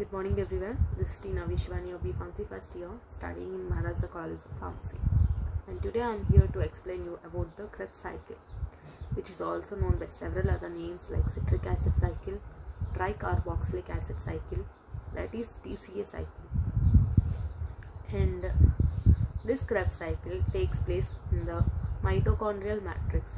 Good morning everyone. This is Tina Vishwani of Pharmacy first year studying in Maharaja College of Pharmacy. And today I am here to explain you about the Krebs cycle, which is also known by several other names like citric acid cycle, tricarboxylic acid cycle, that is TCA cycle. And this Krebs cycle takes place in the mitochondrial matrix,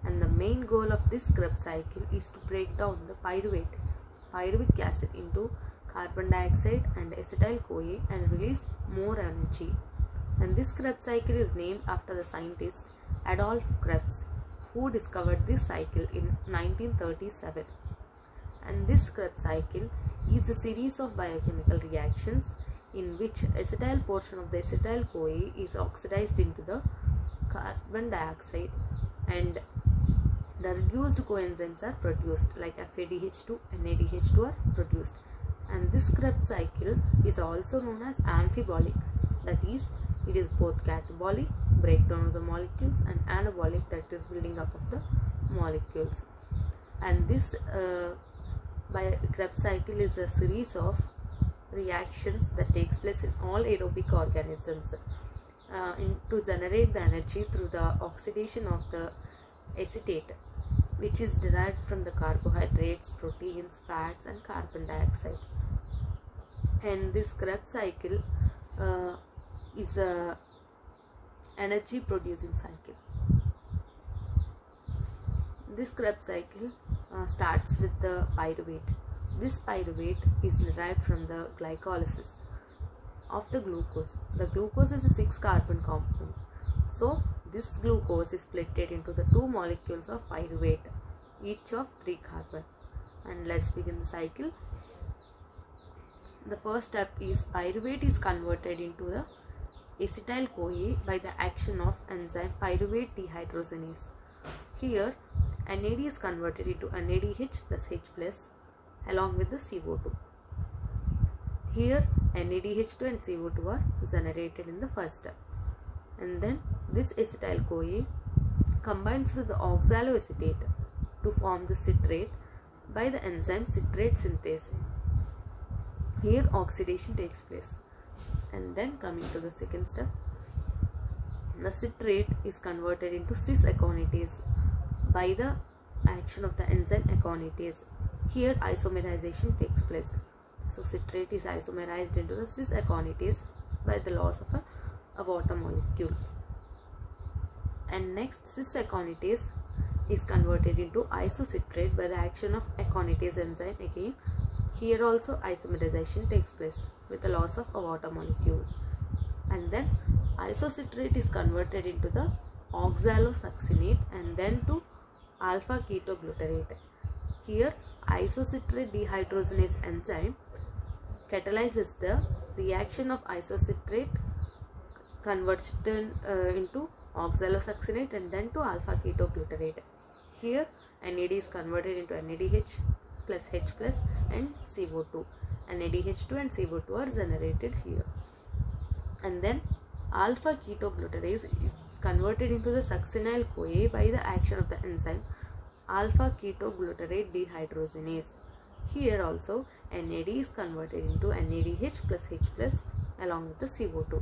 and the main goal of this Krebs cycle is to break down the pyruvic acid into carbon dioxide and acetyl-CoA and release more energy. And this Krebs cycle is named after the scientist Adolf Krebs, who discovered this cycle in 1937. And this Krebs cycle is a series of biochemical reactions in which acetyl portion of the acetyl-CoA is oxidized into the carbon dioxide and the reduced coenzymes are produced, like FADH2 and NADH2 are produced. And this Krebs cycle is also known as amphibolic, that is, it is both catabolic, breakdown of the molecules, and anabolic, that is building up of the molecules. And this Krebs cycle is a series of reactions that takes place in all aerobic organisms to generate the energy through the oxidation of the acetate, which is derived from the carbohydrates, proteins, fats and carbon dioxide. And this Krebs cycle is a energy producing cycle. This Krebs cycle starts with the pyruvate. This pyruvate is derived from the glycolysis of the glucose. The glucose is a 6-carbon compound. So this glucose is split into the 2 molecules of pyruvate, each of 3 carbon. And let's begin the cycle. The first step is pyruvate is converted into the acetyl-CoA by the action of enzyme pyruvate dehydrogenase. Here NAD is converted into NADH plus H plus along with the CO2. Here NADH2 and CO2 are generated in the first step. And then this acetyl-CoA combines with the oxaloacetate to form the citrate by the enzyme citrate synthase. Here oxidation takes place. And then coming to the second step, the citrate is converted into cis-aconitase by the action of the enzyme aconitase. Here isomerization takes place. So citrate is isomerized into the cis-aconitase by the loss of a water molecule. And next, cis-aconitase is converted into isocitrate by the action of aconitase enzyme again. Here also isomerization takes place with the loss of a water molecule. And then isocitrate is converted into the oxalosuccinate and then to alpha ketoglutarate. Here isocitrate dehydrogenase enzyme catalyzes the reaction of isocitrate conversion into oxalosuccinate and then to alpha ketoglutarate. Here NAD is converted into NADH plus H plus and CO2. NADH2 and CO2 are generated here. And then alpha ketoglutarase is converted into the succinyl-CoA by the action of the enzyme alpha ketoglutarate dehydrogenase. Here also NAD is converted into NADH plus H plus along with the CO2.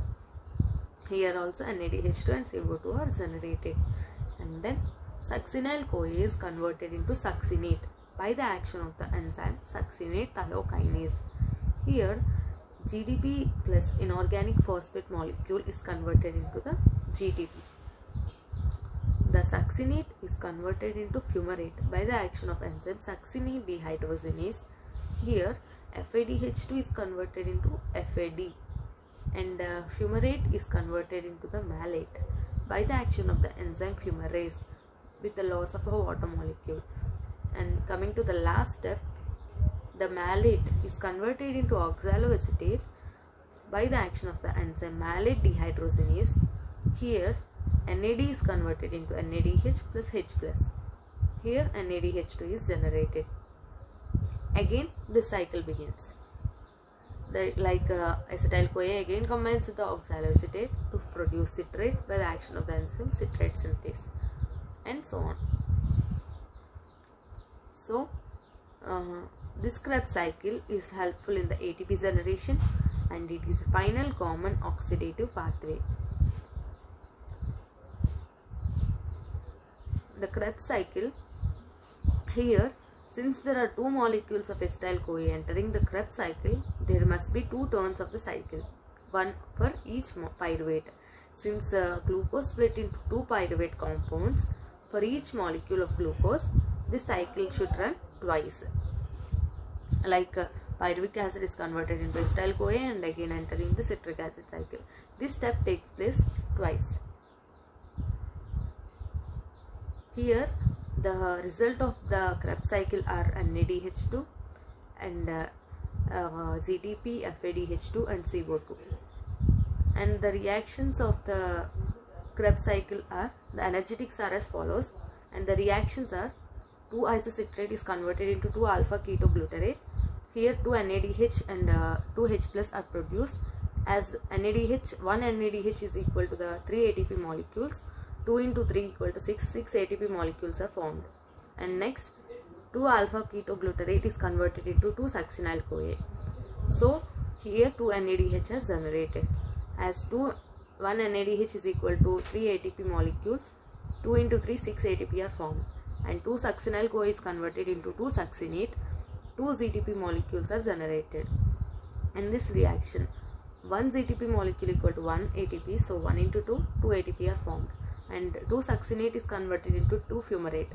Here also NADH2 and CO2 are generated. And then succinyl-CoA is converted into succinate by the action of the enzyme succinate thiokinase. Here GDP plus inorganic phosphate molecule is converted into the GDP. The succinate is converted into fumarate by the action of enzyme succinate dehydrogenase. Here FADH2 is converted into FAD and fumarate is converted into the malate by the action of the enzyme fumarase with the loss of a water molecule. And coming to the last step, the malate is converted into oxaloacetate by the action of the enzyme malate dehydrogenase. Here NAD is converted into NADH plus H plus. Here NADH2 is generated. Again this cycle begins. Acetyl-CoA again combines with the oxaloacetate to produce citrate by the action of the enzyme citrate synthase, and so on. So This Krebs cycle is helpful in the ATP generation and it is a final common oxidative pathway. The Krebs cycle, here, since there are two molecules of acetyl-CoA entering the Krebs cycle, there must be two turns of the cycle, one for each pyruvate. Since glucose split into two pyruvate compounds, for each molecule of glucose, this cycle should run twice. Like pyruvic acid is converted into acetyl-CoA and again entering the citric acid cycle. This step takes place twice. Here, the result of the Krebs cycle are NADH2 and ZTP, FADH2 and CO2. And the reactions of the Krebs cycle are, the energetics are as follows, and the reactions are 2-isocitrate is converted into 2-alpha-ketoglutarate. Here 2 NADH and 2 H plus are produced, as NADH, 1 NADH is equal to the 3 ATP molecules, 2 into 3 equal to 6 ATP molecules are formed. And next 2-alpha-ketoglutarate is converted into 2-succinyl-CoA. So here 2 NADH are generated, as 1 NADH is equal to 3 ATP molecules, 2 into 3 6 ATP are formed, and 2-succinyl-CoA is converted into 2-succinate, 2 ZTP molecules are generated. In this reaction, 1 ZTP molecule equal to 1 ATP, so 1 into 2 ATP are formed, and 2-succinate is converted into 2-fumarate.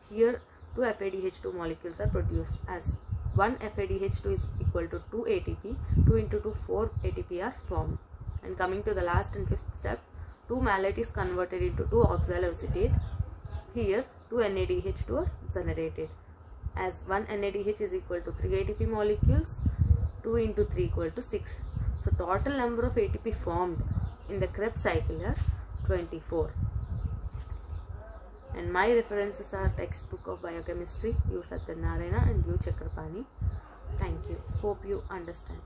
Here 2 FADH2 molecules are produced, as 1 FADH2 is equal to 2 ATP, 2 into 2 4 ATP are formed. And coming to the last and fifth step, 2 malate is converted into 2 oxaloacetate. Here 2 NADH2 are generated, as 1 NADH is equal to 3 ATP molecules, 2 into 3 equal to 6. So total number of ATP formed in the Krebs cycle are 24. And my references are textbook of biochemistry, U. Satyanarayana and U. Chakrapani. Thank you. Hope you understand.